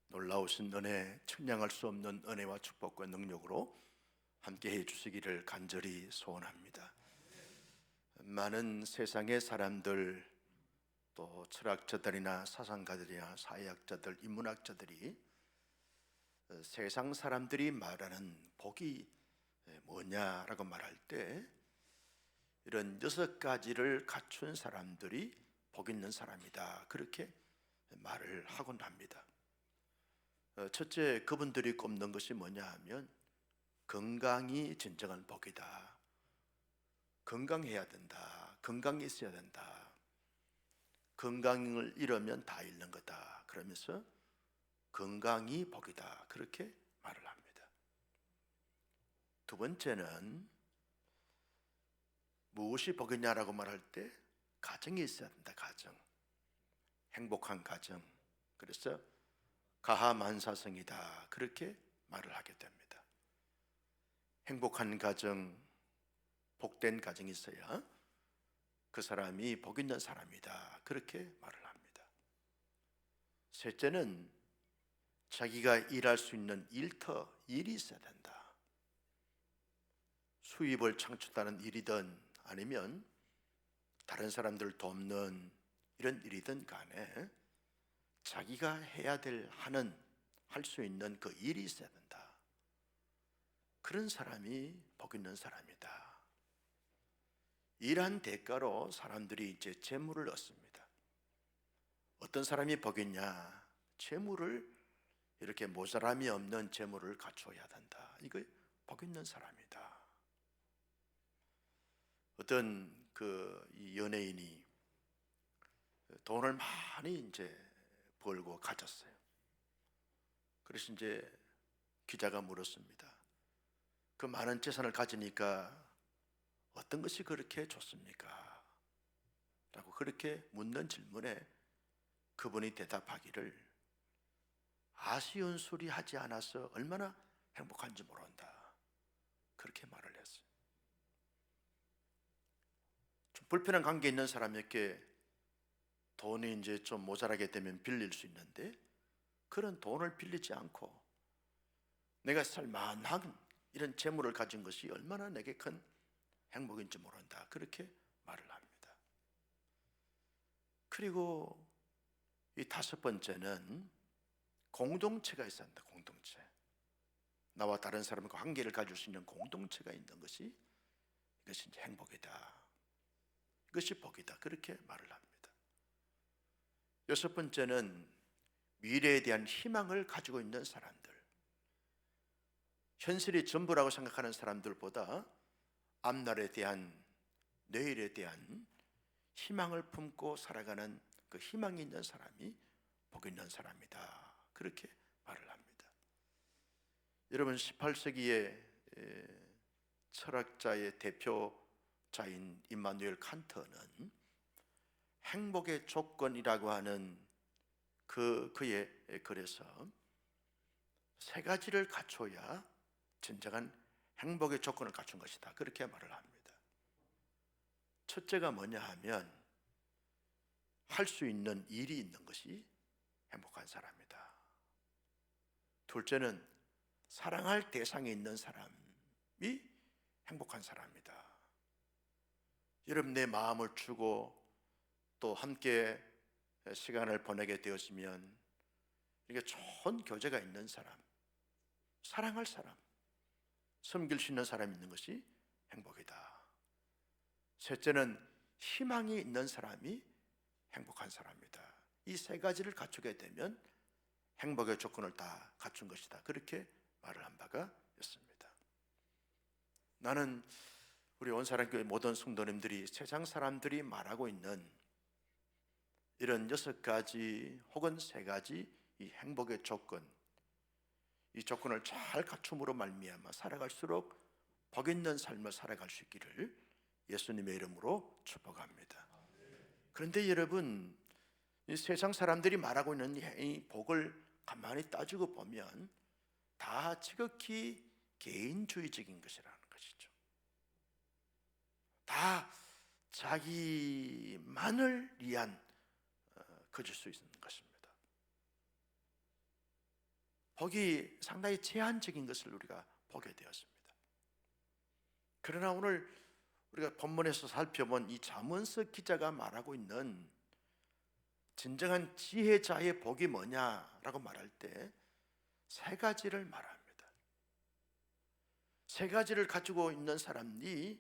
놀라우신 은혜, 측량할 수 없는 은혜와 축복과 능력으로 함께해 주시기를 간절히 소원합니다. 많은 세상의 사람들, 또 철학자들이나 사상가들이나 사회학자들, 인문학자들이 세상 사람들이 말하는 복이 뭐냐라고 말할 때 이런 6가지를 갖춘 사람들이 복 있는 사람이다, 그렇게 말을 하곤 합니다. 첫째, 그분들이 꼽는 것이 뭐냐 하면 건강이 진정한 복이다. 건강해야 된다. 건강이 있어야 된다. 건강을 잃으면 다 잃는 거다. 그러면서 건강이 복이다, 그렇게 말을 합니다. 두 번째는 무엇이 복이냐라고 말할 때 가정이 있어야 된다. 가정, 행복한 가정. 그래서 가하만사성이다, 그렇게 말을 하게 됩니다. 행복한 가정, 복된 가정이 있어야 그 사람이 복 있는 사람이다, 그렇게 말을 합니다. 셋째는 자기가 일할 수 있는 일터, 일이 있어야 된다. 수입을 창출하는 일이든 아니면 다른 사람들을 돕는 이런 일이든 간에 자기가 해야 될 할 수 있는 그 일이 있어야 된다. 그런 사람이 복 있는 사람이다. 일한 대가로 사람들이 이제 재물을 얻습니다. 어떤 사람이 복 있냐? 재물을, 이렇게 모자람이 없는 재물을 갖춰야 된다. 이거 복 있는 사람이다. 어떤 이 연예인이 돈을 많이 이제 벌고 가졌어요. 그래서 이제 기자가 물었습니다. 그 많은 재산을 가지니까 어떤 것이 그렇게 좋습니까? 라고 그렇게 묻는 질문에 그분이 대답하기를, 아쉬운 소리 하지 않아서 얼마나 행복한지 모른다, 그렇게 말을 했어요. 좀 불편한 관계에 있는 사람에게 돈이 이제 좀 모자라게 되면 빌릴 수 있는데, 그런 돈을 빌리지 않고 내가 살만한 이런 재물을 가진 것이 얼마나 내게 큰 행복인지 모른다, 그렇게 말을 합니다. 그리고 이 다섯 번째는 공동체가 있어야 한다. 공동체, 나와 다른 사람과 관계를 가질 수 있는 공동체가 있는 것이, 이것이 이제 행복이다, 이것이 복이다, 그렇게 말을 합니다. 여섯 번째는 미래에 대한 희망을 가지고 있는 사람들, 현실이 전부라고 생각하는 사람들보다 앞날에 대한, 내일에 대한 희망을 품고 살아가는 그 희망이 있는 사람이 복 있는 사람이다, 그렇게 말을 합니다. 여러분, 18세기의 철학자의 대표자인 임마누엘 칸트는 행복의 조건이라고 하는 그의 글에서 세 가지를 갖춰야 진정한 행복의 조건을 갖춘 것이다, 그렇게 말을 합니다. 첫째가 뭐냐 하면 할 수 있는 일이 있는 것이 행복한 사람이다. 둘째는 사랑할 대상이 있는 사람이 행복한 사람이다. 여러분, 내 마음을 주고 또 함께 시간을 보내게 되었으면 이렇게 좋은 교제가 있는 사람, 사랑할 사람, 섬길 수 있는 사람이 있는 것이 행복이다. 셋째는 희망이 있는 사람이 행복한 사람이다. 이 세 가지를 갖추게 되면 행복의 조건을 다 갖춘 것이다, 그렇게 말을 한 바가 있습니다. 나는 우리 온사랑교회 모든 성도님들이 세상 사람들이 말하고 있는 이런 6가지 혹은 3가지 이 행복의 조건, 이 조건을 잘 갖춤으로 말미암아 살아갈수록 복 있는 삶을 살아갈 수 있기를 예수님의 이름으로 축복합니다. 그런데 여러분, 이 세상 사람들이 말하고 있는 이 복을 가만히 따지고 보면 다 지극히 개인주의적인 것이라는 것이죠. 다 자기만을 위한, 가질 수 있는 것입니다. 복이 상당히 제한적인 것을 우리가 보게 되었습니다. 그러나 오늘 우리가 본문에서 살펴본 이 잠언서 기자가 말하고 있는 진정한 지혜자의 복이 뭐냐라고 말할 때 세 가지를 말합니다. 세 가지를 가지고 있는 사람이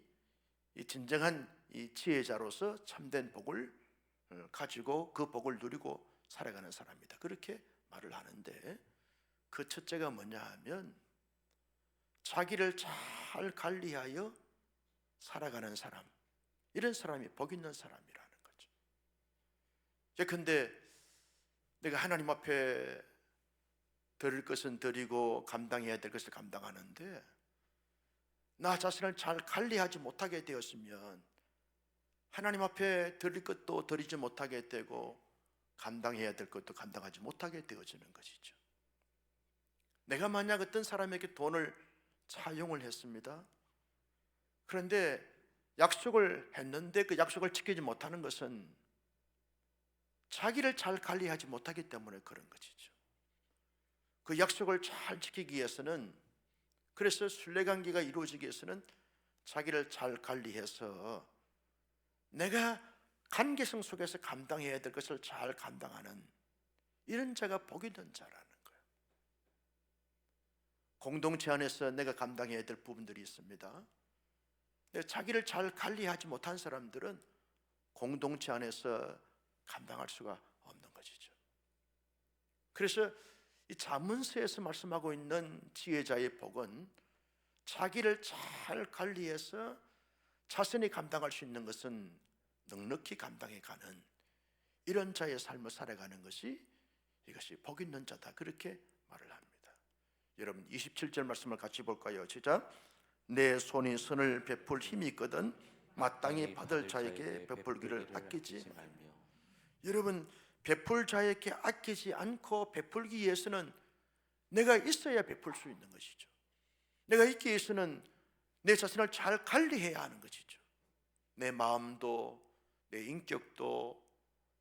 이 진정한 이 지혜자로서 참된 복을 가지고 그 복을 누리고 살아가는 사람이다, 그렇게 말을 하는데, 그 첫째가 뭐냐 하면 자기를 잘 관리하여 살아가는 사람, 이런 사람이 복 있는 사람이라는 거죠. 예컨대 내가 하나님 앞에 드릴 것은 드리고 감당해야 될 것을 감당하는데 나 자신을 잘 관리하지 못하게 되었으면 하나님 앞에 드릴 것도 드리지 못하게 되고 감당해야 될 것도 감당하지 못하게 되어지는 것이죠. 내가 만약 어떤 사람에게 돈을 차용을 했습니다. 그런데 약속을 했는데 그 약속을 지키지 못하는 것은 자기를 잘 관리하지 못하기 때문에 그런 것이죠. 그 약속을 잘 지키기 위해서는, 그래서 신뢰관계가 이루어지기 위해서는 자기를 잘 관리해서 내가 관계성 속에서 감당해야 될 것을 잘 감당하는 이런 자가 복 있는 자라는 거예요. 공동체 안에서 내가 감당해야 될 부분들이 있습니다. 자기를 잘 관리하지 못한 사람들은 공동체 안에서 감당할 수가 없는 것이죠. 그래서 이 잠언서에서 말씀하고 있는 지혜자의 복은 자기를 잘 관리해서 자신이 감당할 수 있는 것은 넉넉히 감당해 가는 이런 자의 삶을 살아가는 것이, 이것이 복 있는 자다, 그렇게 말을 합니다. 여러분 27절 말씀을 같이 볼까요? 시작. 내 손이 선을 베풀 힘이 있거든 마땅히 받을 자에게 베풀기를 아끼지 말며. 여러분, 베풀 자에게 아끼지 않고 베풀기 위해서는 내가 있어야 베풀 수 있는 것이죠. 내가 있기 위해서는 내 자신을 잘 관리해야 하는 것이죠. 내 마음도, 내 인격도,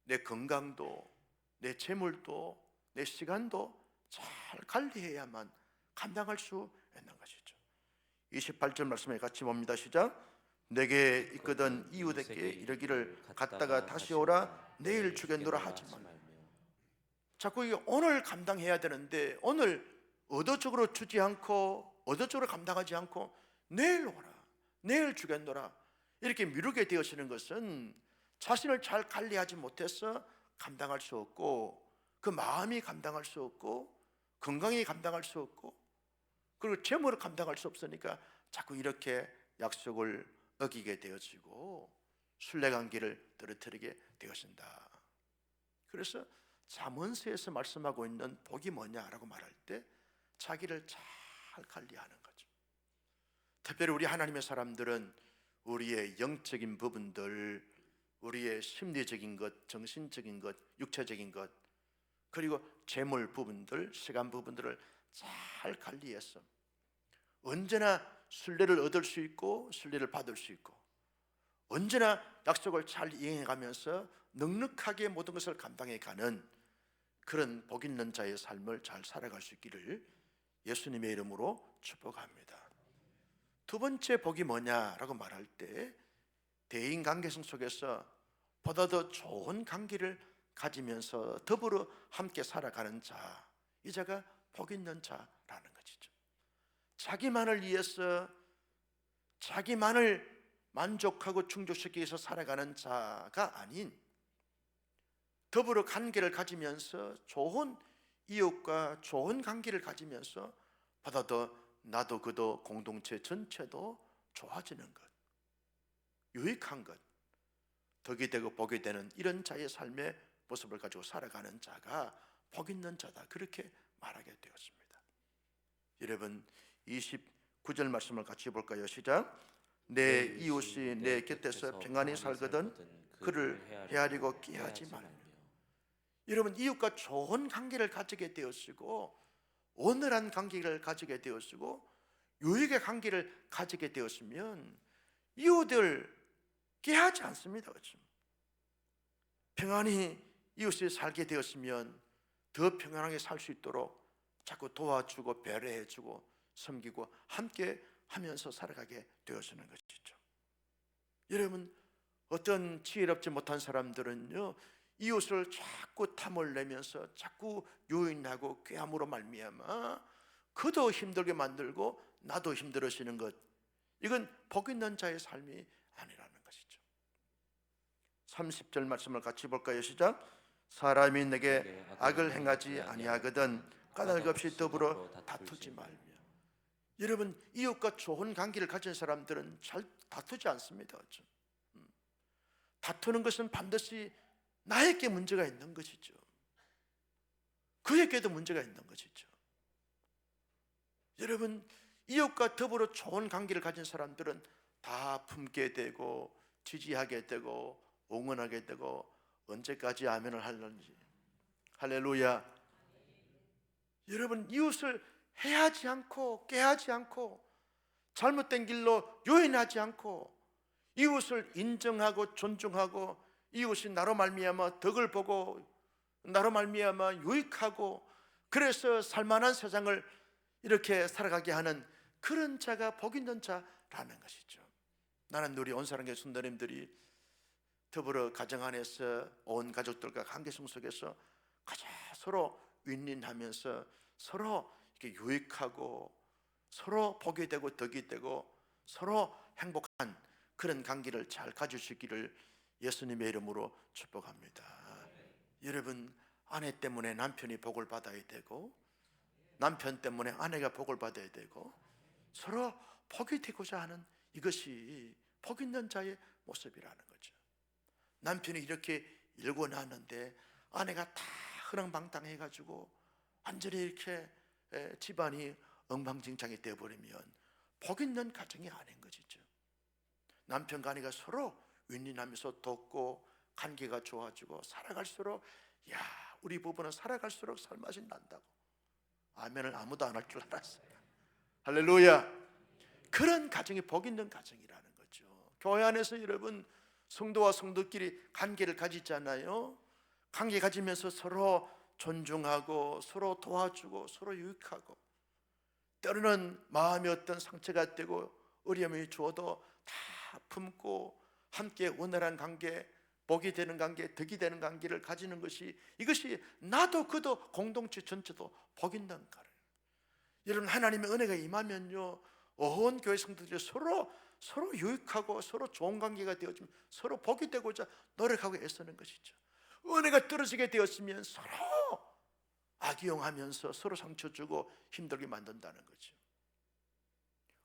내 건강도, 내 재물도, 내 시간도 잘 관리해야만 감당할 수 있는 것이죠. 28절 말씀에 같이 봅니다. 시작. 내게 있거든 이웃에게 이르기를 갔다가 다시 오라 내일 주겠노라 하지 말며. 자꾸 이게 오늘 감당해야 되는데 오늘 의도적으로 주지 않고 의도적으로 감당하지 않고 내일 오라, 내일 주겠노라 이렇게 미루게 되어지는 것은 자신을 잘 관리하지 못해서 감당할 수 없고, 그 마음이 감당할 수 없고, 건강이 감당할 수 없고, 그리고 재물을 감당할 수 없으니까 자꾸 이렇게 약속을 어기게 되어지고 신뢰관계를 떨어뜨리게 되어진다. 그래서 잠언서에서 말씀하고 있는 복이 뭐냐라고 말할 때 자기를 잘 관리하는 거죠. 특별히 우리 하나님의 사람들은 우리의 영적인 부분들, 우리의 심리적인 것, 정신적인 것, 육체적인 것, 그리고 재물 부분들, 시간 부분들을 잘 관리해서 언제나 신뢰를 얻을 수 있고 신뢰를 받을 수 있고 언제나 약속을 잘 이행해가면서 넉넉하게 모든 것을 감당해가는 그런 복 있는 자의 삶을 잘 살아갈 수 있기를 예수님의 이름으로 축복합니다. 두 번째 복이 뭐냐라고 말할 때 대인관계성 속에서 보다 더 좋은 관계를 가지면서 더불어 함께 살아가는 자, 이 자가 복 있는 자라는 것이죠. 자기만을 위해서 자기만을 만족하고 충족시키기 위해서 살아가는 자가 아닌 더불어 관계를 가지면서 좋은 이웃과 좋은 관계를 가지면서 보다 더 나도 그도 공동체 전체도 좋아지는 것, 유익한 것, 덕이 되고 복이 되는 이런 자의 삶의 모습을 가지고 살아가는 자가 복 있는 자다, 그렇게 말하게 되었습니다. 여러분 29절 말씀을 같이 볼까요? 시작. 내 이웃이 내 곁에서 평안히 살거든 그를 헤아리고 끼하지 말며. 여러분, 이웃과 좋은 관계를 가지게 되었고 온전한 관계를 가지게 되었고 유익의 관계를 가지게 되었으면 이웃을 끼하지 않습니다. 그렇죠? 평안히 이웃이 살게 되었으면 더 평안하게 살 수 있도록 자꾸 도와주고 배려해주고 섬기고 함께 하면서 살아가게 되어지는 것이죠. 여러분, 어떤 지혜롭지 못한 사람들은요, 이웃을 자꾸 탐을 내면서 자꾸 요인하고 꾀함으로 말미암아 그도 힘들게 만들고 나도 힘들어지는 것, 이건 복 있는 자의 삶이 아니라는 것이죠. 30절 말씀을 같이 볼까요? 시작. 사람이 내게 악을 행하지 아니하거든 까닭 없이 더불어 다투지 말며. 여러분, 이웃과 좋은 관계를 가진 사람들은 잘 다투지 않습니다. 다투는 것은 반드시 나에게 문제가 있는 것이죠. 그에게도 문제가 있는 것이죠. 여러분, 이웃과 더불어 좋은 관계를 가진 사람들은 다 품게 되고 지지하게 되고 응원하게 되고 언제까지 아멘을 하는지. 할렐루야. 여러분, 이웃을 해하지 않고 꾀하지 않고 잘못된 길로 요인하지 않고 이웃을 인정하고 존중하고 이웃이 나로 말미암아 덕을 보고 나로 말미암아 유익하고 그래서 살만한 세상을 이렇게 살아가게 하는 그런 자가 복 있는 자라는 것이죠. 나는 우리 온사랑교회 성도님들이 더불어 가정 안에서 온 가족들과 관계성 속에서 가장 서로 윈윈하면서 서로 이렇게 유익하고 서로 복이 되고 덕이 되고 서로 행복한 그런 관계를 잘 가질 수 있기를 예수님의 이름으로 축복합니다. 여러분, 아내 때문에 남편이 복을 받아야 되고 남편 때문에 아내가 복을 받아야 되고 서로 복이 되고자 하는 이것이 복 있는 자의 모습이라는 거죠. 남편이 이렇게 일고 나는데 아내가 다 흐랑방탕해가지고 완전히 이렇게 집안이 엉망진창이 되어버리면 복 있는 가정이 아닌 것이죠. 남편과 아내가 서로 윈윈하면서 돕고 관계가 좋아지고 살아갈수록, 야, 우리 부부는 살아갈수록 살맛이 난다고. 아멘을 아무도 안 할 줄 알았어요. 할렐루야. 그런 가정이 복 있는 가정이라는 거죠. 교회 안에서 여러분, 성도와 성도끼리 관계를 가지잖아요. 관계 가지면서 서로 존중하고 서로 도와주고 서로 유익하고 때로는 마음에 어떤 상처가 되고 어려움이 주어도 다 품고 함께 원활한 관계, 복이 되는 관계, 덕이 되는 관계를 가지는 것이, 이것이 나도 그도 공동체 전체도 복 있는 거예요. 여러분, 하나님의 은혜가 임하면요, 온 교회 성도들이 서로 유익하고 서로 좋은 관계가 되어지면 서로 복이 되고자 노력하고 애쓰는 것이죠. 은혜가 떨어지게 되었으면 서로 악용하면서 서로 상처 주고 힘들게 만든다는 거죠.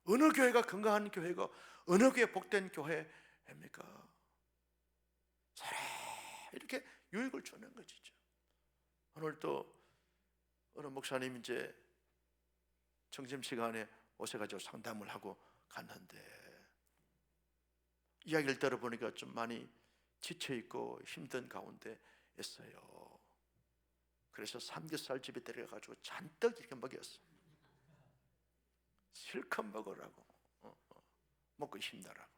어느 교회가 건강한 교회고 어느 교회 복된 교회입니까? 서로 이렇게 유익을 주는 것이죠. 오늘 또 어느 목사님 이제 점심시간에 오셔가지고 상담을 하고 갔는데 이야기를 들어보니까 좀 많이 지쳐있고 힘든 가운데 있어요. 그래서 삼겹살 집에 데려가가지고 잔뜩 이렇게 먹였어. 실컷 먹으라고, 먹고 힘내라고.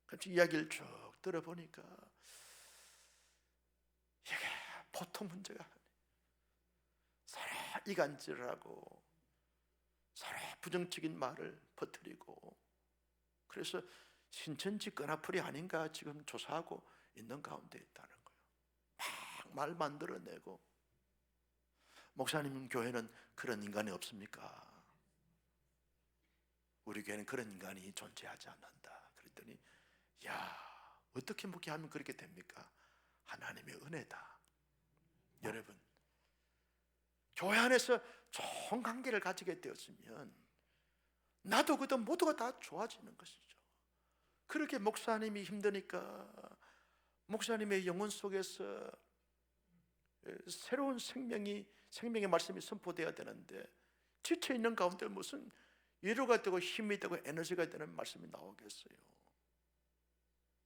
그래서 이야기를 쭉 들어보니까 이게 보통 문제가 아니에요. 서로 이간질하고 서로 부정적인 말을 퍼뜨리고, 그래서 신천지 끈아풀이 아닌가 지금 조사하고 있는 가운데 있다는 거예요. 막 말 만들어내고. 목사님 교회는 그런 인간이 없습니까? 우리 교회는 그런 인간이 존재하지 않는다. 그랬더니, 야, 어떻게 목회하면 그렇게 됩니까? 하나님의 은혜다. 여러분, 교회 안에서 좋은 관계를 가지게 되었으면 나도 그도 모두가 다 좋아지는 것이죠. 그렇게 목사님이 힘드니까 목사님의 영혼 속에서 새로운 생명의 말씀이 선포되어야 되는데 지쳐있는 가운데 무슨 위로가 되고 힘이 되고 에너지가 되는 말씀이 나오겠어요?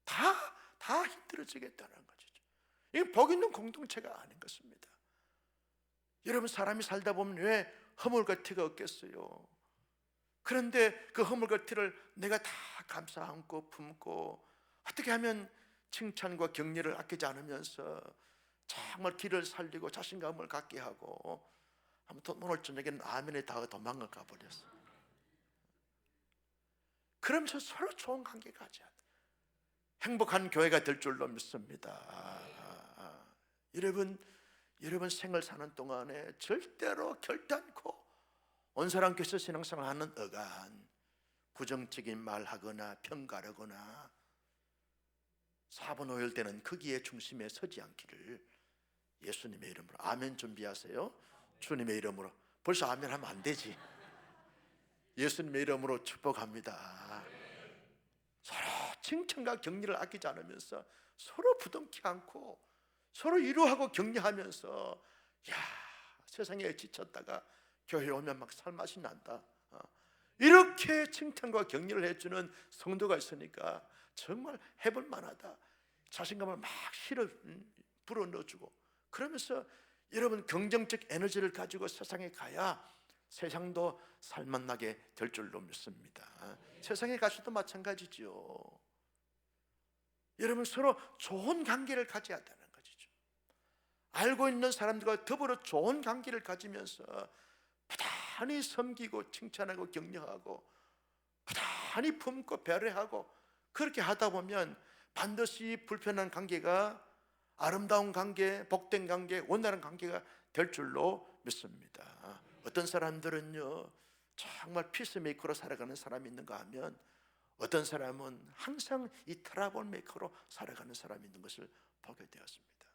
다 힘들어지겠다는 것이죠. 이게 복 있는 공동체가 아닌 것입니다. 여러분, 사람이 살다 보면 왜 허물같이가 없겠어요? 그런데 그 허물같이를 내가 다 감싸 안고 품고 어떻게 하면 칭찬과 격려를 아끼지 않으면서 정말 길을 살리고 자신감을 갖게 하고 한번 또 오늘 저녁에는 아멘에 다 도망가 버렸어. 그러면서 서로 좋은 관계 가져야 돼. 행복한 교회가 될 줄로 믿습니다. 여러분 생을 사는 동안에 절대로 결단코 온 사람께서 신앙생활 하는 어간 부정적인 말하거나 평가하거나 사분오열 때는 거기에 중심에 서지 않기를 예수님의 이름으로 아멘 준비하세요. 주님의 이름으로. 벌써 아멘 하면 안 되지. 예수님의 이름으로 축복합니다. 서로 칭찬과 격려를 아끼지 않으면서 서로 부둥키 않고 서로 위로하고 격려하면서, 야, 세상에 지쳤다가 교회에 오면 막 살맛이 난다. 이렇게 칭찬과 격려를 해주는 성도가 있으니까 정말 해볼 만하다. 자신감을 막 실어 불어넣어주고, 그러면서 여러분 긍정적 에너지를 가지고 세상에 가야 세상도 살맛나게 될 줄로 믿습니다. 세상에 가서도 마찬가지죠. 여러분 서로 좋은 관계를 가져야 되는 것이죠. 알고 있는 사람들과 더불어 좋은 관계를 가지면서 부단히 섬기고 칭찬하고 격려하고 부단히 품고 배려하고, 그렇게 하다 보면 반드시 불편한 관계가 아름다운 관계, 복된 관계, 원활한 관계가 될 줄로 믿습니다. 어떤 사람들은요 정말 피스메이커로 살아가는 사람이 있는가 하면, 어떤 사람은 항상 이 트러블 메이커로 살아가는 사람이 있는 것을 보게 되었습니다.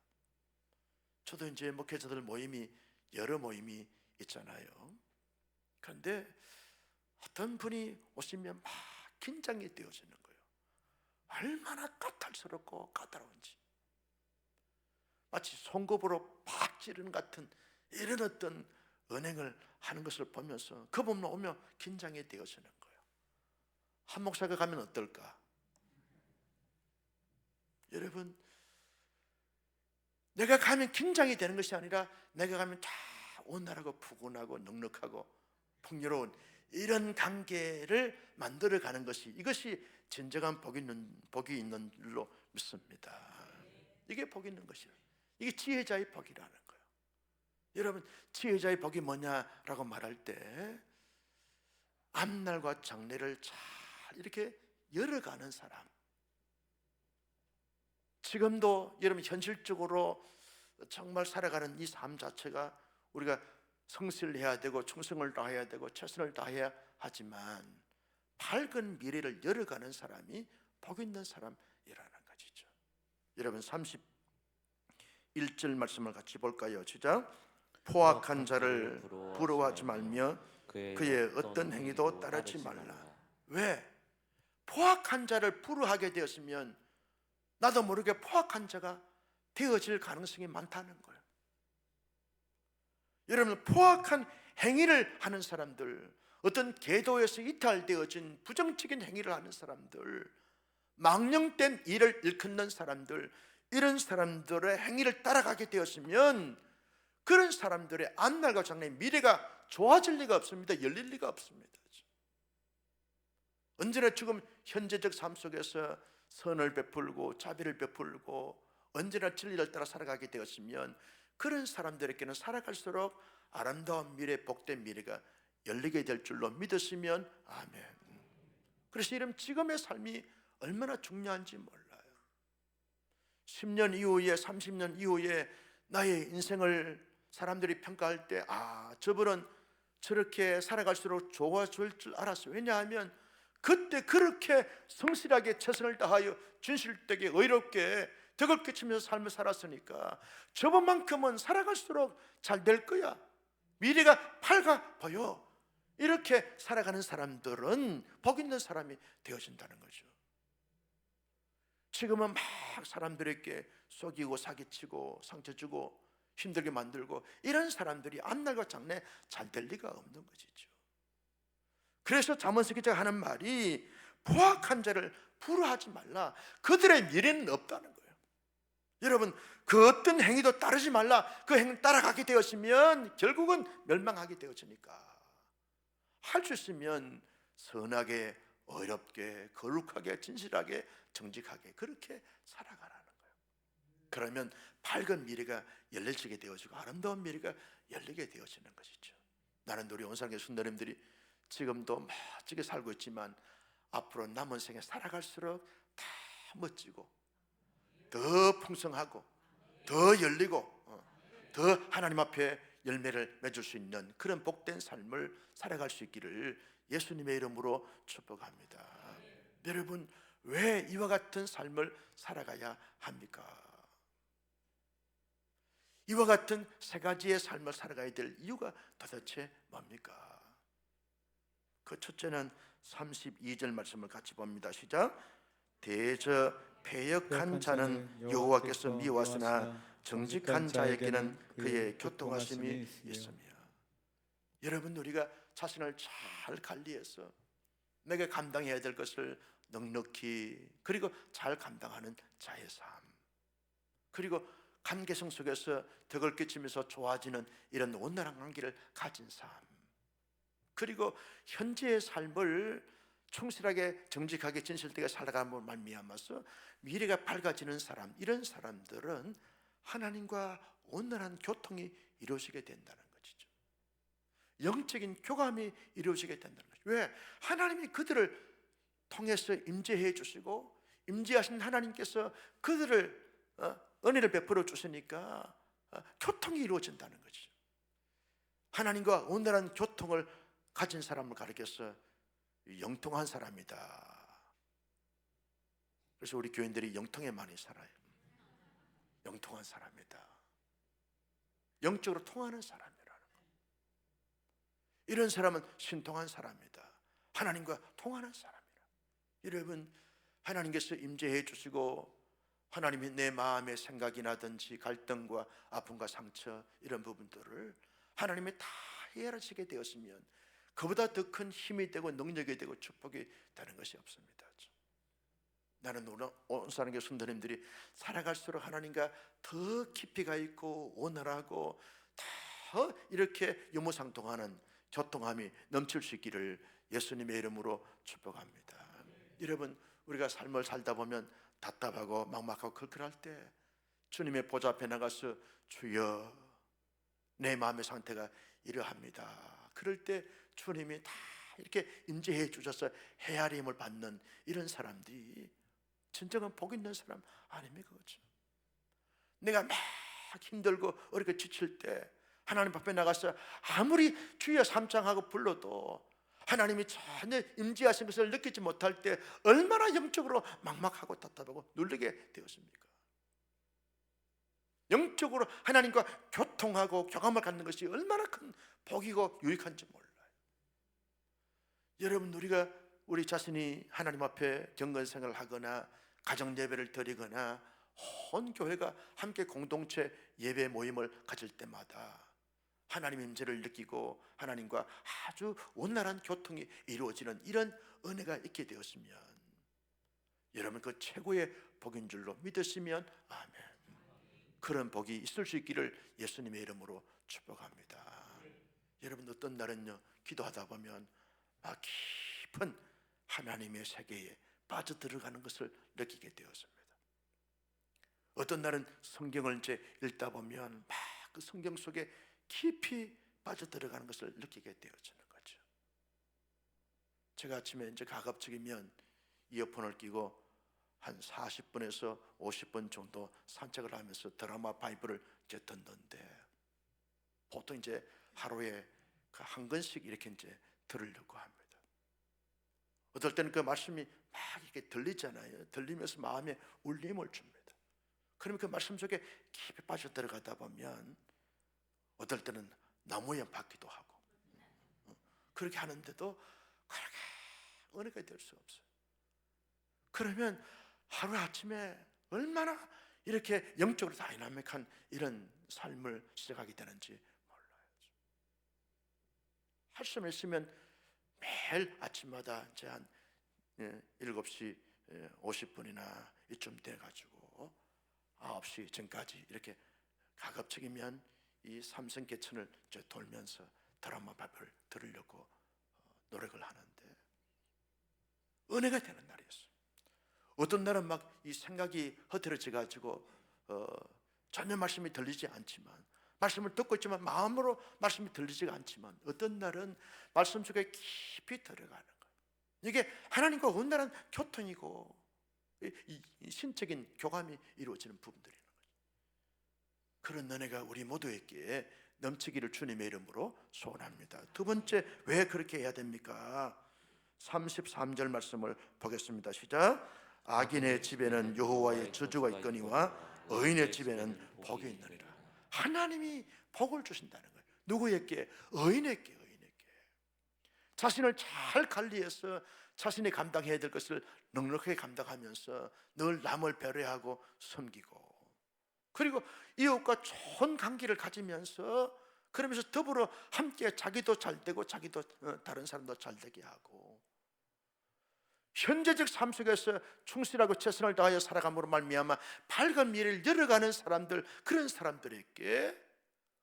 저도 이제 목회자들 모임이 여러 모임이 있잖아요. 그런데 어떤 분이 오시면 막 긴장이 되어지는 거예요. 얼마나 까탈스럽고 까다로운지, 마치 송곳으로 팍 찌르는 같은 이런 어떤 은행을 하는 것을 보면서 그분만 오면 긴장이 되어지는 거예요. 한 목사가 가면 어떨까? 여러분, 내가 가면 긴장이 되는 것이 아니라 내가 가면 다 온화하고 푸근하고 넉넉하고 풍요로운 이런 관계를 만들어가는 것이, 이것이 진정한 복이 있는 줄로 믿습니다. 이게 복이 있는 것이에요. 이게 지혜자의 복이라는 거예요. 여러분, 지혜자의 복이 뭐냐라고 말할 때 앞날과 장래를 잘 이렇게 열어가는 사람. 지금도 여러분 현실적으로 정말 살아가는 이 삶 자체가 우리가 성실을 해야 되고 충성을 다해야 되고 최선을 다해야 하지만 밝은 미래를 열어가는 사람이 복 있는 사람이라는 것이죠. 여러분 31절 말씀을 같이 볼까요? 시작. 포악한 자를 부러워하지 말며 그의 어떤 행위도 따르지 말라. 왜? 포악한 자를 부러워하게 되었으면 나도 모르게 포악한 자가 되어질 가능성이 많다는 거예요. 여러분, 포악한 행위를 하는 사람들, 어떤 계도에서 이탈되어진 부정적인 행위를 하는 사람들, 망령된 일을 일컫는 사람들, 이런 사람들의 행위를 따라가게 되었으면 그런 사람들의 앞날과 장래 미래가 좋아질 리가 없습니다. 열릴 리가 없습니다. 언제나 지금 현재적 삶 속에서 선을 베풀고 자비를 베풀고 언제나 진리를 따라 살아가게 되었으면 그런 사람들에게는 살아갈수록 아름다운 미래, 복된 미래가 열리게 될 줄로 믿으시면 아멘. 그래서 이런 지금의 삶이 얼마나 중요한지 몰라요. 10년 이후에 30년 이후에 나의 인생을 사람들이 평가할 때 저분은 저렇게 살아갈수록 좋아질 줄 알았어요. 왜냐하면 그때 그렇게 성실하게 최선을 다하여 진실되게 의롭게 덕을 끼치면서 삶을 살았으니까 저번만큼은 살아갈수록 잘 될 거야, 미래가 밝아 보여, 이렇게 살아가는 사람들은 복 있는 사람이 되어진다는 거죠. 지금은 막 사람들에게 속이고 사기치고 상처 주고 힘들게 만들고 이런 사람들이 앞날과 장래 잘 될 리가 없는 것이죠. 그래서 잠언서 기자가 하는 말이 포악한 자를 부러워하지 말라. 그들의 미래는 없다는 거예요. 여러분, 그 어떤 행위도 따르지 말라. 그 행위 따라가게 되었으면 결국은 멸망하게 되어지니까 할 수 있으면 선하게, 어렵게, 거룩하게, 진실하게, 정직하게 그렇게 살아가라는 거예요. 그러면 밝은 미래가 열려지게 되어지고 아름다운 미래가 열리게 되어지는 것이죠. 나는 우리 온상의 순도님들이 지금도 멋지게 살고 있지만 앞으로 남은 생에 살아갈수록 다 멋지고 더 풍성하고 더 열리고 더 하나님 앞에 열매를 맺을 수 있는 그런 복된 삶을 살아갈 수 있기를 예수님의 이름으로 축복합니다. 여러분, 왜 이와 같은 삶을 살아가야 합니까? 이와 같은 세 가지의 삶을 살아가야 될 이유가 도대체 뭡니까? 그 첫째는 32절 말씀을 같이 봅니다. 시작. 대저 패역한 자는 여호와께서 미워하시나 정직한 자에게는 그의 교통하심이 있으며. 여러분, 우리가 자신을 잘 관리해서 내가 감당해야 될 것을 넉넉히 그리고 잘 감당하는 자의 삶, 그리고 관계성 속에서 덕을 끼치면서 좋아지는 이런 온전한 관계를 가진 삶, 그리고 현재의 삶을 충실하게 정직하게 진실되게 살아감으로 말미암아서 미래가 밝아지는 사람, 이런 사람들은 하나님과 온전한 교통이 이루어지게 된다는 것이죠. 영적인 교감이 이루어지게 된다는 것이죠. 왜? 하나님이 그들을 통해서 임재해 주시고 임재하신 하나님께서 그들을 은혜를 베풀어 주시니까 교통이 이루어진다는 것이죠. 하나님과 온전한 교통을 가진 사람을 가리켜서 영통한 사람이다. 그래서 우리 교인들이 영통에 많이 살아요. 영통한 사람이다. 영적으로 통하는 사람이라는 거. 이런 사람은 신통한 사람이다. 하나님과 통하는 사람이라. 여러분, 하나님께서 임재해 주시고 하나님이 내 마음의 생각이 나든지 갈등과 아픔과 상처 이런 부분들을 하나님이 다 해결하시게 되었으면 그보다 더 큰 힘이 되고 능력이 되고 축복이 되는 것이 없습니다. 나는 온 사람의 순도님들이 살아갈수록 하나님과 더 깊이가 있고 온화하고 더 이렇게 유무상통하는 교통함이 넘칠 수 있기를 예수님의 이름으로 축복합니다. 여러분, 우리가 삶을 살다 보면 답답하고 막막하고 클클할 때 주님의 보좌 앞에 나가서 주여 내 마음의 상태가 이러합니다. 그럴 때 주님이 다 이렇게 임재해 주셔서 헤아림을 받는 이런 사람들이 진정한 복 있는 사람 아닙니까? 그렇죠? 내가 막 힘들고 어렵게 지칠 때 하나님 앞에 나가서 아무리 주여 삼창하고 불러도 하나님이 전혀 임재하신 것을 느끼지 못할 때 얼마나 영적으로 막막하고 답답하고 눌리게 되었습니까? 영적으로 하나님과 교통하고 교감을 갖는 것이 얼마나 큰 복이고 유익한지 몰라요. 여러분, 우리가 우리 자신이 하나님 앞에 경건생활을 하거나 가정 예배를 드리거나 온 교회가 함께 공동체 예배 모임을 가질 때마다 하나님의 임재를 느끼고 하나님과 아주 원활한 교통이 이루어지는 이런 은혜가 있게 되었으면 여러분, 그 최고의 복인 줄로 믿으시면 아멘. 그런 복이 있을 수 있기를 예수님의 이름으로 축복합니다. 여러분, 어떤 날은요 기도하다 보면 막 깊은 하나님의 세계에 빠져들어가는 것을 느끼게 되었습니다. 어떤 날은 성경을 이제 읽다 보면 막 그 성경 속에 깊이 빠져들어가는 것을 느끼게 되어지는 거죠. 제가 아침에 이제 가급적이면 이어폰을 끼고 한 40분에서 50분 정도 산책을 하면서 드라마 바이블을 이제 듣는데 보통 이제 하루에 그 한 권씩 이렇게 이제 들으려고 합니다. 어떨 때는 그 말씀이 막 이렇게 들리잖아요. 들리면서 마음에 울림을 줍니다. 그러면 그 말씀 속에 깊이 빠져 들어가다 보면 어떨 때는 나무에 받기도 하고 그렇게 하는데도 그렇게 은혜가 될 수 없어요. 그러면 하루아침에 얼마나 이렇게 영적으로 다이나믹한 이런 삶을 시작하게 되는지 몰라요. 할 수만 있으면 매일 아침마다 이제 한 7시 50분이나 이쯤 돼가지고 9시 전까지 이렇게 가급적이면 이 삼성개천을 돌면서 드라마 밥을 들으려고 노력을 하는데 은혜가 되는 날이었어요. 어떤 날은 막 이 생각이 흐트러져 가지고 전혀 말씀이 들리지 않지만 말씀을 듣고 있지만 마음으로 말씀이 들리지가 않지만 어떤 날은 말씀 속에 깊이 들어가는 거예요. 이게 하나님과 온전한 교통이고 이 신적인 교감이 이루어지는 부분들이에요. 그런 은혜가 우리 모두에게 넘치기를 주님의 이름으로 소원합니다. 두 번째, 왜 그렇게 해야 됩니까? 33절 말씀을 보겠습니다. 시작. 악인의 집에는 여호와의 저주가 있거니와 의인의 집에는 복이 있느니라. 하나님이 복을 주신다는 거예요. 누구에게? 의인에게. 자신을 잘 관리해서 자신이 감당해야 될 것을 넉넉하게 감당하면서 늘 남을 배려하고 섬기고, 그리고 이웃과 좋은 관계를 가지면서 그러면서 더불어 함께 자기도 잘 되고 자기도 다른 사람도 잘 되게 하고, 현재적 삶 속에서 충실하고 최선을 다하여 살아감으로 말미암아 밝은 미래를 열어가는 사람들, 그런 사람들에게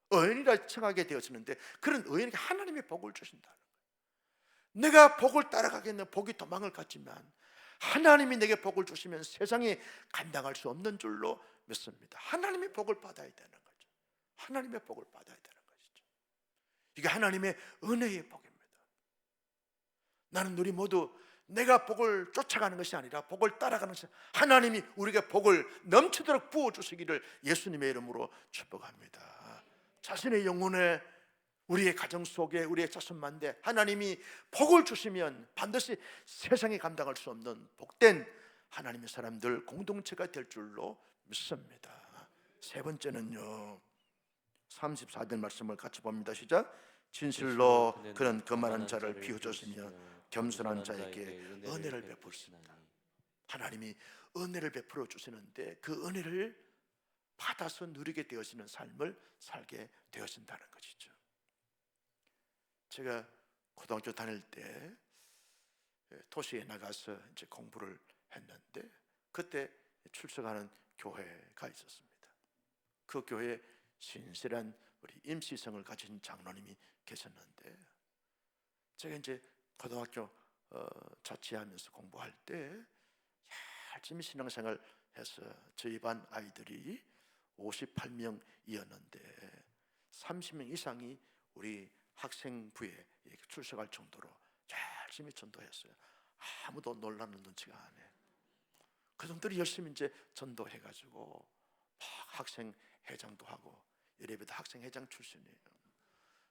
의인이라稱하게 되어지는데, 그런 의인에게 하나님의 복을 주신다는 거예요. 내가 복을 따라가겠는 복이 도망을 갔지만 하나님이 내게 복을 주시면 세상이 감당할 수 없는 줄로 믿습니다. 하나님의 복을 받아야 되는 거죠. 하나님의 복을 받아야 되는 것이죠. 이게 하나님의 은혜의 복입니다. 나는 우리 모두 내가 복을 쫓아가는 것이 아니라 복을 따라가는 것이, 하나님이 우리에게 복을 넘치도록 부어주시기를 예수님의 이름으로 축복합니다. 자신의 영혼에, 우리의 가정 속에, 우리의 자손만대 하나님이 복을 주시면 반드시 세상에 감당할 수 없는 복된 하나님의 사람들 공동체가 될 줄로 믿습니다. 세 번째는요, 34절 말씀을 같이 봅니다. 시작. 진실로 그는 거만한 자를 비워주시며 겸손한 자에게 은혜를 베풀습니다. 하나님이 은혜를 베풀어 주시는데 그 은혜를 받아서 누리게 되어지는 삶을 살게 되어진다는 것이죠. 제가 고등학교 다닐 때 도시에 나가서 이제 공부를 했는데, 그때 출석하는 교회가 있었습니다. 그 교회에 신실한 우리 임시성을 가진 장로님이 계셨는데, 제가 이제 고등학교 자취하면서 공부할 때 열심히 신앙생활 해서 저희 반 아이들이 58명이었는데 30명 이상이 우리 학생부에 출석할 정도로 열심히 전도했어요. 아무도 놀라는 눈치가 안 해. 그들이 열심히 이제 전도해가지고 학생 회장도 하고, 예배도 학생 회장 출신이에요.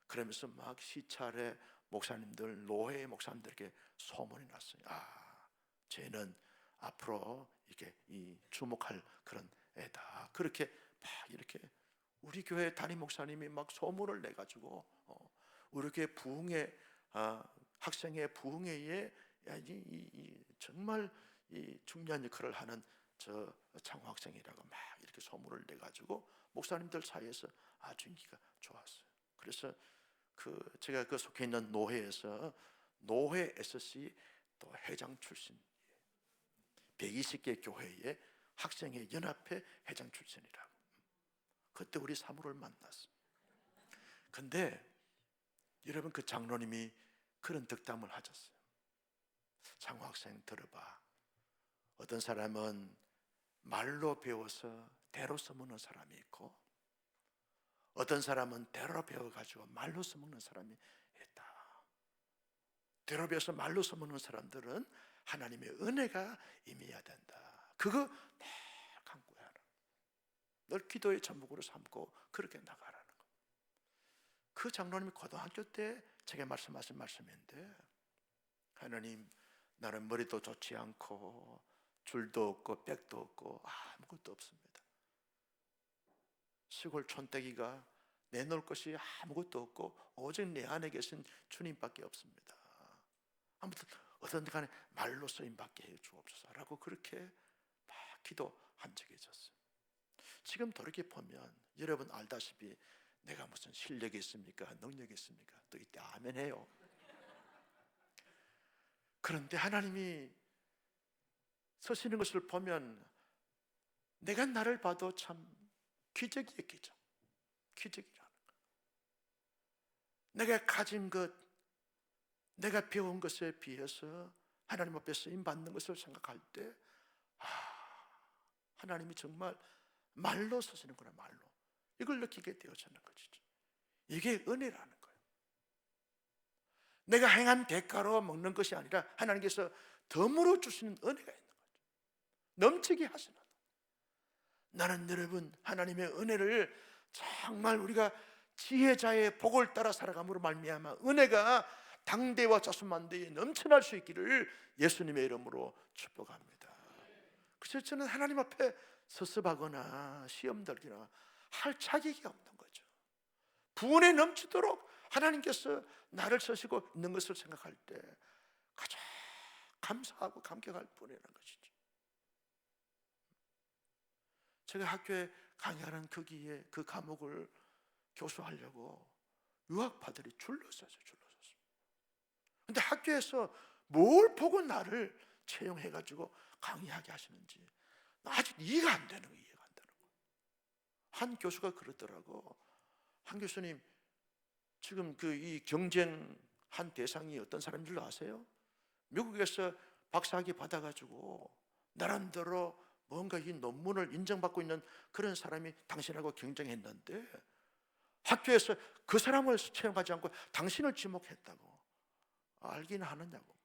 그러면서 막 시찰에 목사님들, 노회 목사님들에게 소문이 났어요. 쟤는 앞으로 이게 주목할 그런 애다. 그렇게 막 이렇게 우리 교회 담임 목사님이 막 소문을 내 가지고 우리 교회 부흥회, 학생회 부흥회에 정말 중요한 역할을 하는 저 창호 학생이라고 막 이렇게 소문을 내 가지고 목사님들 사이에서 아주 인기가 좋았어요. 그래서 제가 속해 있는 노회에서 노회 SC 또 회장 출신, 120개 교회의 학생회 연합회 회장 출신이라고. 그때 우리 사무를 만났어요. 근데 여러분, 그 장로님이 그런 덕담을 하셨어요. 장호 학생 들어봐. 어떤 사람은 말로 배워서 대로 써먹는 사람이 있고, 어떤 사람은 대로 배워가지고 말로 써먹는 사람이 있다. 대로 배워서 말로 써먹는 사람들은 하나님의 은혜가 임해야 된다. 그거 늘 강구해라. 늘 기도의 전목으로 삼고 그렇게 나가라는 거. 그 장로님이 고등학교 때 제게 말씀하신 말씀인데, 하나님, 나는 머리도 좋지 않고 줄도 없고 백도 없고 아무것도 없습니다. 시골 촌떼기가 내놓을 것이 아무것도 없고 오직 내 안에 계신 주님밖에 없습니다. 아무튼 어떤 간에 말로 쓰임받게 해 주옵소서라고 그렇게 막 기도한 적이 있었어요. 지금 돌이켜 보면 여러분 알다시피 내가 무슨 실력이 있습니까? 능력이 있습니까? 또 이때 아멘 해요. 그런데 하나님이 서시는 것을 보면 내가 나를 봐도 참 기적이에요. 기적이라는 거. 내가 가진 것, 내가 배운 것에 비해서 하나님 앞에 쓰임 받는 것을 생각할 때 하나님이 정말 말로 서시는구나. 말로. 이걸 느끼게 되어지는 것이죠. 이게 은혜라는 거예요. 내가 행한 대가로 먹는 것이 아니라 하나님께서 덤으로 주시는 은혜가 있는 거죠. 넘치게 하시는. 나는 여러분 하나님의 은혜를 정말 우리가 지혜자의 복을 따라 살아감으로 말미암아 은혜가 당대와 자수만대에 넘쳐날 수 있기를 예수님의 이름으로 축복합니다. 그래서 저는 하나님 앞에 서습하거나 시험 들기나 할 자격이 없는 거죠. 부은에 넘치도록 하나님께서 나를 쓰시고 있는 것을 생각할 때 가장 감사하고 감격할 뿐이라는 것이죠. 제가 학교에 강의하는 거기에 그 과목을 교수하려고 유학파들이 줄러서서. 근데 학교에서 뭘 보고 나를 채용해가지고 강의하게 하시는지 아직 이해가 안 되는 거예요. 한 교수가 그러더라고. 한 교수님, 지금 이 경쟁한 대상이 어떤 사람인 줄 아세요? 미국에서 박사학위 받아가지고 나름대로 뭔가 이 논문을 인정받고 있는 그런 사람이 당신하고 경쟁했는데 학교에서 그 사람을 채용하지 않고 당신을 지목했다고. 알긴 하느냐고.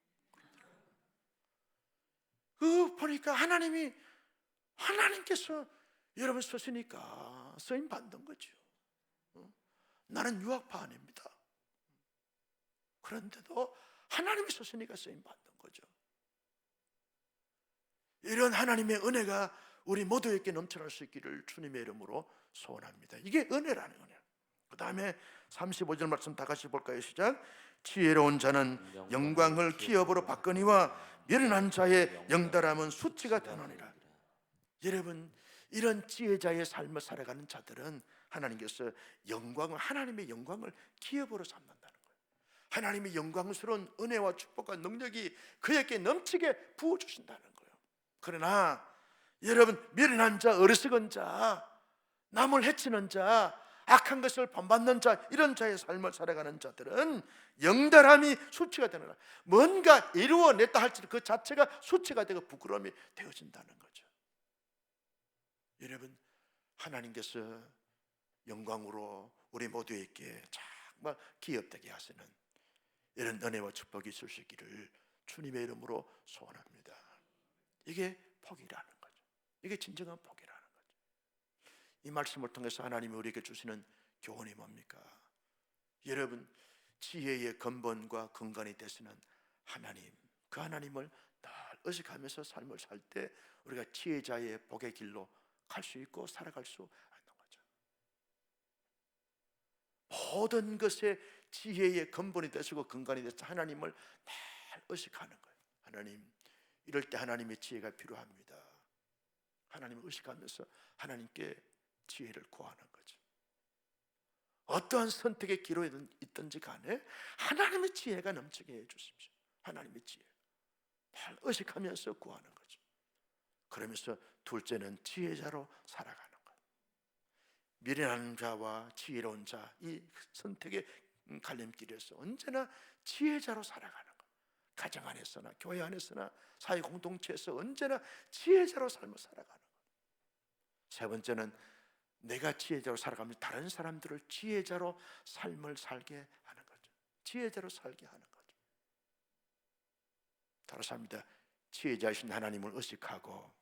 보니까 하나님께서 여러분 쓰시니까 쓰임 받는 거죠. 나는 유학파 아닙니다. 그런데도 하나님이 쓰시니까 쓰임 받는 거죠. 이런 하나님의 은혜가 우리 모두에게 넘쳐날 수 있기를 주님의 이름으로 소원합니다. 이게 은혜라는 거예요. 그 다음에 35절 말씀 다 같이 볼까요? 시작. 지혜로운 자는 영광을 기업으로 바꾸니와 미련한 자의 영달함은 수치가 되느니라. 여러분, 이런 지혜자의 삶을 살아가는 자들은 하나님께서 하나님의 영광을 기업으로 삼는다는 거예요. 하나님의 영광스러운 은혜와 축복과 능력이 그에게 넘치게 부어주신다는 거예요. 그러나 여러분, 미련한 자, 어리석은 자, 남을 해치는 자, 악한 것을 본받는 자, 이런 자의 삶을 살아가는 자들은 영달함이 수치가 되느라, 뭔가 이루어냈다 할지라도 그 자체가 수치가 되고 부끄러움이 되어진다는 거죠. 여러분, 하나님께서 영광으로 우리 모두에게 정말 기업되게 하시는 이런 은혜와 축복이 있을 수 있기를 주님의 이름으로 소원합니다. 이게 복이라는 거죠. 이게 진정한 복이라는 거죠. 이 말씀을 통해서 하나님이 우리에게 주시는 교훈이 뭡니까? 여러분, 지혜의 근본과 근간이 되시는 하나님, 그 하나님을 늘 의식하면서 삶을 살 때 우리가 지혜자의 복의 길로 갈 수 있고 살아갈 수 있는 거죠. 모든 것에 지혜의 근본이 되시고 근간이 되셔서 하나님을 늘 의식하는 거예요. 하나님, 이럴 때 하나님의 지혜가 필요합니다. 하나님을 의식하면서 하나님께 지혜를 구하는 거죠. 어떠한 선택의 기로에 있든지 간에 하나님의 지혜가 넘치게 해주십시오. 하나님의 지혜 늘 의식하면서 구하는 거죠. 그러면서 둘째는 지혜자로 살아가는 거예요. 미련한 자와 지혜로운 자, 이 선택의 갈림길에서 언제나 지혜자로 살아가는 거예요. 가정 안에서나 교회 안에서나 사회 공동체에서 언제나 지혜자로 삶을 살아가는 거예요. 세 번째는 내가 지혜자로 살아가면서 다른 사람들을 지혜자로 삶을 살게 하는 거죠. 지혜자로 살게 하는 거죠. 따라서 합니다. 지혜자이신 하나님을 의식하고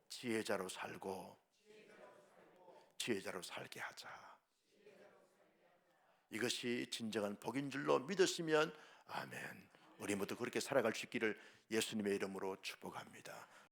지혜자로 살고 지혜자로 살게 하자. 이것이 진정한 복인 줄로 믿으시면 아멘. 우리 모두 그렇게 살아갈 수 있기를 예수님의 이름으로 축복합니다.